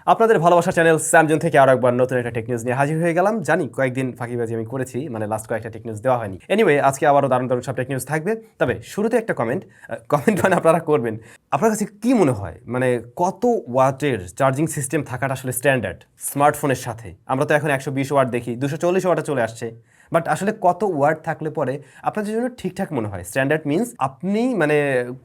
আপনাদের ভালোবাসা চ্যানেল স্যামজন থেকে আরো একবার নতুন একটা টেক নিউজ নিয়ে হাজির হয়ে গেলাম। জানি কয়েকদিন ফাঁকিবাজি আমি করেছি, মানে লাস্ট কয়েকটা টেক নিউজ দেওয়া হয়নি। এনিওয়ে আজকে আবারও দারুণ দারুণ সব টেক নিউজ থাকবে। তবে শুরুতে একটা কমেন্ট মানে আপনারা করবেন, আপনার কাছে কি মনে হয় মানে কত ওয়াটের চার্জিং সিস্টেম থাকাটা আসলে স্ট্যান্ডার্ড স্মার্টফোনের সাথে? আমরা তো এখন 120 ওয়াট দেখি, 240 ওয়াটে চলে আসছে। বাট আসলে কত ওয়াট থাকলে পরে আপনাদের জন্য ঠিকঠাক মনে হয়? স্ট্যান্ডার্ড মিনস আপনি মানে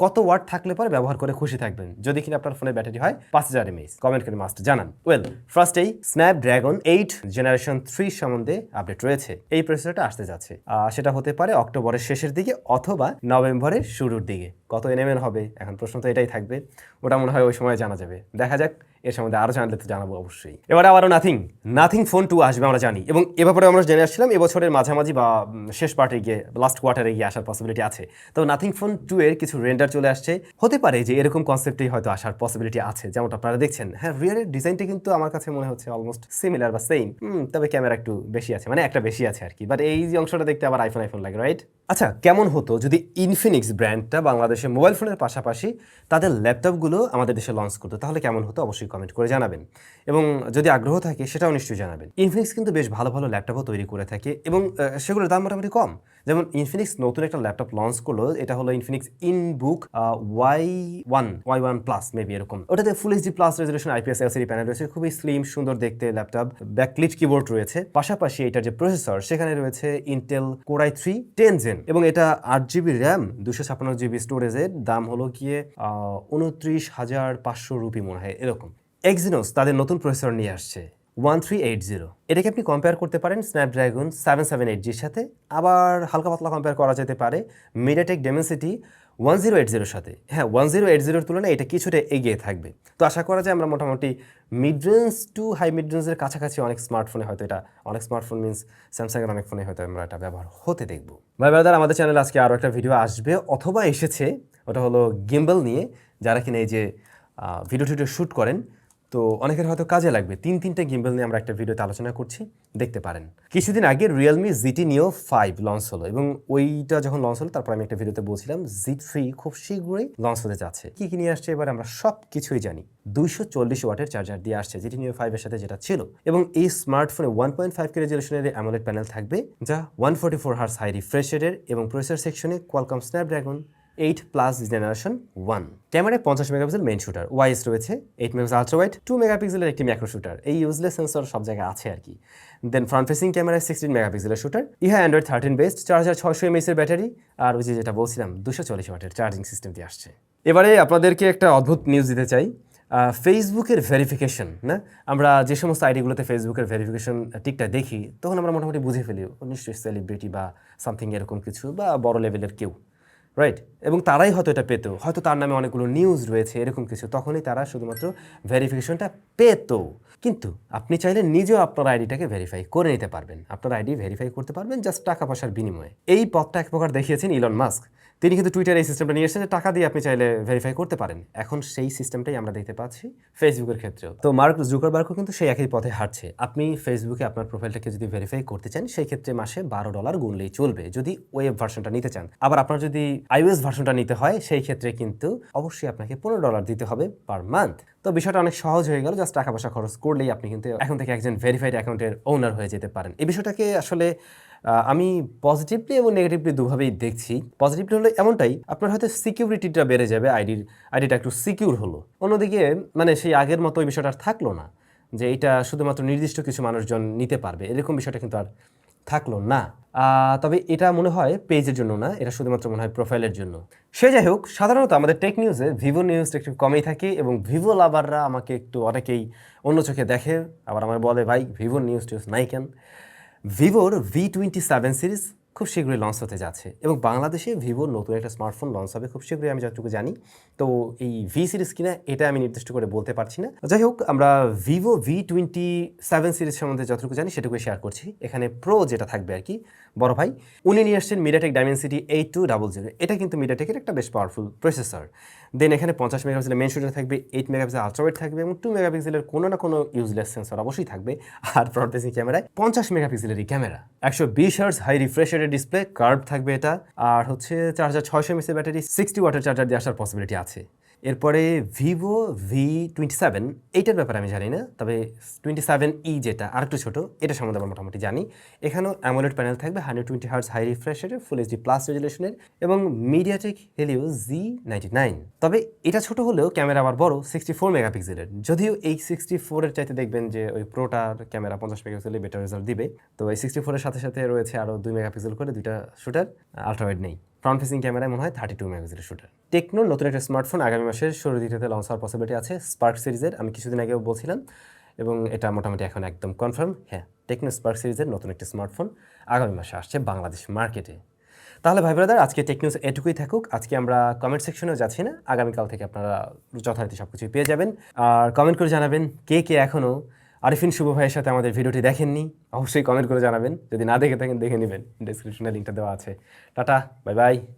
কত ওয়াট থাকলে পরে ব্যবহার করে খুশি থাকবেন যদি কিনা আপনার ফোনের ব্যাটারি হয় 5000 mAh? কমেন্ট করে মাস্ট জানান। ওয়েল, ফার্স্টেই স্ন্যাপড্রাগন 8 জেনারেশন 3 সম্বন্ধে আপডেট রয়েছে। এই প্রসেসরটা আসতে যাচ্ছে, সেটা হতে পারে অক্টোবরের শেষের দিকে অথবা নভেম্বরের শুরুর দিকে। কত এনএমএন হবে এখন প্রশ্ন তো এটাই থাকবে, ওটা মনে হয় ওই সময় জানা যাবে। দেখা যাক, এর সম্বন্ধে আরও জানলে তো জানাবো অবশ্যই। এবারে আবারও নাথিং ফোন 2 আসবে আমরা জানি, এবং এ ব্যাপারে আমরা জেনে আসছিলাম এবছরের মাঝামাঝি বা শেষ পার্টে গিয়ে লাস্ট কোয়ার্টারে গিয়ে আসার পসিবিলিটি আছে। তো নাথিং ফোন 2 এর কিছু রেন্ডার চলে আসছে, হতে পারে যে এরকম কনসেপ্টেই হয়তো আসার পসিবিলিটি আছে, যেমনটা আপনারা দেখছেন। হ্যাঁ, রিয়ারের ডিজাইনটা কিন্তু আমার কাছে মনে হচ্ছে অলমোস্ট সিমিলার বা সেম, তবে ক্যামেরা একটু বেশি আছে, মানে একটা বেশি আছে আর কি। বাট এই যে অংশটা দেখতে আবার আইফোন লাগে, রাইট? আচ্ছা, কেমন হতো যদি ইনফিনিক্স ব্র্যান্ডটা বাংলাদেশে মোবাইল ফোনের পাশাপাশি তাদের ল্যাপটপগুলো আমাদের দেশে লঞ্চ করতো? তাহলে কেমন হতো অবশ্যই কমেন্ট করে জানাবেন, এবং যদি আগ্রহ থাকে সেটাও নিশ্চয়ই জানাবেন। ইনফিনিক্স কিন্তু বেশ ভালো ভালো ল্যাপটপও তৈরি করে থাকে, এবং সেগুলোর দাম মোটামুটি কম। যেমন ইনফিনিক্স নতুন একটা ল্যাপটপ লঞ্চ করলো, এটা হলো Infinix InBook Y1 plus maybe এরকম। ওটাতে full HD plus resolution IPS LCD panel রয়েছে, খুবই স্লিম সুন্দর দেখতে ল্যাপটপ। ব্যাকলিট কিবোর্ড রয়েছে, পাশাপাশি এটার যে প্রসেসর সেখানে রয়েছে ইন্টেল Core i3 10 Gen, এবং এটা 8GB র্যাম 256GB স্টোরেজের। দাম হলো গিয়ে 29,500 রুপি মনে হয় এরকম। এক্সিনোস তাদের নতুন প্রসেসর নিয়ে আসছে 1380। এটাকে আপনি কম্পেয়ার করতে পারেন স্ন্যাপড্রাগন 778Gর সাথে, আবার হালকা পাতলা কম্পেয়ার করা যেতে পারে মিডিয়াটেক ডেমেনসিটি 1080-র সাথে। হ্যাঁ, 1080-র তুলনায় এটা কিছুটা এগিয়ে থাকবে। তো আশা করা যায় আমরা মোটামুটি mid range to high mid রেঞ্জের কাছাকাছি অনেক স্মার্টফোনে হয়তো এটা, অনেক স্মার্টফোন মিনস স্যামসাংয়ের অনেক ফোনে হয়তো আমরা এটা ব্যবহার হতে দেখবো। ভাই ব্রাদার, আমাদের চ্যানেলে আজকে আরও একটা ভিডিও আসবে অথবা এসেছে, ওটা হলো গিম্বল নিয়ে। যারা কিনা এই যে ভিডিও শ্যুট করেন, তো অনেকের হয়তো কাজে লাগবে। তিনটে গিম্বল নিয়ে আমরা একটা ভিডিওতে আলোচনা করছি, দেখতে পারেন। কিছুদিন আগে রিয়েলমি GT Neo 5 লঞ্চ হলো, এবং ওইটা যখন লঞ্চ হলো তারপর আমি একটা ভিডিওতে বলছিলাম GT3 খুব শীঘ্রই লঞ্চ হতে যাচ্ছে। কি নিয়ে আসছে এবার আমরা সব কিছুই জানি। 240 ওয়াটের চার্জার দিয়ে আসছে GT Neo 5 এর সাথে, যেটা ছিল। এবং এই স্মার্টফোনে 1.5K রেজলিউশনের অ্যামোলেড প্যানেল থাকবে, যা 144 হার্টজ হাই রিফ্রেশ রেটের, এবং প্রসেসর সেকশনে কোয়ালকম স্ন্যাপড্রাগন 8+ জেনারেশন 1। ক্যামেরায় 50 মেগাপিক্সেল মেইন শুটার, ওয়াইস রয়েছে 8 মেগাপিক্সেল আলট্রা ওয়াইড, 2 মেগাপিক্সেলের একটি ম্যাক্রো শুটার। এই ইউজলেস সেন্সর সব জায়গায় আছে আর কি। দেন ফ্রন্ট ফেসিং ক্যামেরায় 16 মেগাপিক্সেলের শুটার, অ্যান্ড্রয়েড 13 বেসড, 4600 mAh এর ব্যাটারি, আর ওই যেটা বলছিলাম 240 ওয়াটের চার্জিং সিস্টেম দিয়ে আসছে। এবারে আপনাদেরকে একটা অদ্ভুত নিউজ দিতে চাই। ফেসবুকের ভেরিফিকেশন, না, আমরা যে সমস্ত আইডিগুলোতে ফেসবুকের ভেরিফিকেশন টিকটা দেখি, তখন আমরা মোটামুটি বুঝে ফেলি নিশ্চয়ই সেলিব্রিটি বা সামথিং এরকম কিছু, বা বড় লেভেলের কেউ, রাইট? এবং তারাই হয়তো এটা পেত, হয়তো তার নামে অনেকগুলো নিউজ রয়েছে এরকম কিছু, তখনই তারা শুধুমাত্র ভেরিফিকেশনটা পেত। কিন্তু আপনি চাইলে নিজেও আপনার আইডিটাকে ভেরিফাই করে নিতে পারবেন, আপনার আইডি ভেরিফাই করতে পারবেন জাস্ট টাকা পয়সার বিনিময়ে। এই পথটা এক প্রকার দেখিয়েছেন ইলন মাস্ক। তিনি কিন্তু টুইটারে এই সিস্টেমটা নিয়ে এসেছেন যে টাকা দিয়ে আপনি চাইলে ভেরিফাই করতে পারেন। এখন সেই সিস্টেমটাই আমরা দেখতে পাচ্ছি ফেসবুকের ক্ষেত্রেও। তো মার্ক জুকারবার্গও কিন্তু সেই একই পথে হাঁটছে। আপনি ফেসবুকে আপনার প্রোফাইলটাকে যদি ভেরিফাই করতে চান, সেই ক্ষেত্রে মাসে $12 গুনলেই চলবে, যদি ওয়েব ভার্সনটা নিতে চান। আবার আপনার যদি iOS ভার্সনটা নিতে হয়, সেই ক্ষেত্রে কিন্তু অবশ্যই আপনাকে $15 দিতে হবে পার মান্থ। তো বিষয়টা অনেক সহজ হয়ে গেল, জাস্ট টাকা পয়সা খরচ করলেই আপনি কিন্তু এখন থেকে একজন ভেরিফাইড অ্যাকাউন্টের ওনার হয়ে যেতে পারেন। এই বিষয়টাকে আসলে আমি পজিটিভলি এবং নেগেটিভলি দুভাবেই দেখছি। পজিটিভলি হলো এমনটাই, আপনার হয়তো সিকিউরিটিটা বেড়ে যাবে, আইডিটা একটু সিকিউর হলো। অন্যদিকে মানে সেই আগের মতো ওই বিষয়টা আর থাকলো না, যে এটা শুধুমাত্র নির্দিষ্ট কিছু মানুষজন নিতে পারবে, এরকম বিষয়টা কিন্তু আর থাকলো না। তবে এটা মনে হয় পেজের জন্য না, এটা শুধুমাত্র মনে হয় প্রোফাইলের জন্য। সে যাই হোক, সাধারণত আমাদের টেক নিউজে ভিভো নিউজটা একটু কমেই থাকে, এবং ভিভো লাভাররা আমাকে একটু অনেকেই অন্য চোখে দেখে, আবার আমার বলে ভাই ভিভো নিউজ নাই কেন। ভিভোর V27 সিরিজ খুব শীঘ্রই লঞ্চ হতে যাচ্ছে, এবং বাংলাদেশে ভিভোর নতুন একটা স্মার্টফোন লঞ্চ হবে খুব শীঘ্রই, আমি যতটুকু জানি। তো এই ভি সিরিজ কিনা এটা আমি নির্দিষ্ট করে বলতে পারছি না। যাই হোক, আমরা ভিভো V27 সিরিজ সম্বন্ধে যতটুকু জানি সেটুকু শেয়ার করছি। এখানে প্রো যেটা থাকবে আর কি, বড় ভাই উনি নিয়ে আসছেন মিডিয়াটেক ডাইমেনসিটি 8200। এটা কিন্তু মিডিয়াটেকের একটা বেশ পাওয়ারফুল প্রসেসর। দেন এখানে 50 মেগাপিক্সেলের মেইন শুটার থাকবে, 8 মেগাপিক্সেল আলট্রা ওয়াইড থাকবে, এবং 2 মেগাপিক্সেলের কোনো না কোনো ইউজলেস সেন্সর অবশ্যই থাকবে। আর ফ্রন্ট ফেসিং ক্যামেরায় 50 মেগাপিক্সেলেরই ক্যামেরা, 120 হার্টজ হাই রিফ্রেশ রেটের ডিসপ্লে, কার্ভ থাকবে এটা, আর হচ্ছে চার্জার 600 mAh ব্যাটারি, 60 ওয়াটের চার্জার দিয়ে আসার পসিবিলিটি আছে। এরপরে ভিভো V27, এইটার ব্যাপারে আমি জানি না, তবে 27E যেটা আরেকটু ছোট, এটা সম্বন্ধে আমরা মোটামুটি জানি। এখানেও অ্যামোলেড প্যানেল থাকবে, 120 হার্জ হাই রিফ্রেশ রেটের, ফুল এইচডি প্লাস রেজুলেশনের এবং মিডিয়াটেক হেলিও Z99। তবে এটা ছোট হলেও ক্যামেরা আবার বড়, 64 মেগাপিক্সেলের। যদিও এই 64 এর চাইতে দেখবেন যে ওই প্রোটার ক্যামেরা 50 মেগাপিক্সেলে বেটার রেজাল্ট দিবে। তো এই 64 এর সাথে সাথে রয়েছে আরও 2 মেগাপিক্সেল করে দুইটা শুটার, আলট্রাওয়াইড নেই। ফ্রন্ট ফেসিং ক্যামেরায় মনে হয় 32 মেগাপিক্সেলের শুটার। টেকনোর নতুন একটা স্মার্টফোন আগামী মাসের শুরু দিকে লঞ্চ হওয়ার পসিবিলিটি আছে, স্পার্ক সিরিজের। আমি কিছুদিন আগেও বলছিলাম এবং এটা মোটামুটি এখন একদম কনফার্ম। হ্যাঁ, টেকনো স্পার্ক সিরিজের নতুন একটি স্মার্টফোন আগামী মাসে আসছে বাংলাদেশ মার্কেটে। তাহলে ভাই ব্রাদার, আজকে টেকনিউজ এটুকুই থাকুক। আজকে আমরা কমেন্ট সেকশনেও যাচ্ছি না, আগামীকাল থেকে আপনারা যথারীতি সব কিছুই পেয়ে যাবেন। আর কমেন্ট করে জানাবেন কে কে এখনও আরিফিন শুভ ভাইয়ের সাথে আমাদের ভিডিওটি দেখেননি। অবশ্যই কমেন্ট করে জানাবেন, যদি না দেখে থাকেন দেখে নেবেন, ডেসক্রিপশনে লিঙ্কটা দেওয়া আছে। Tata, bye bye.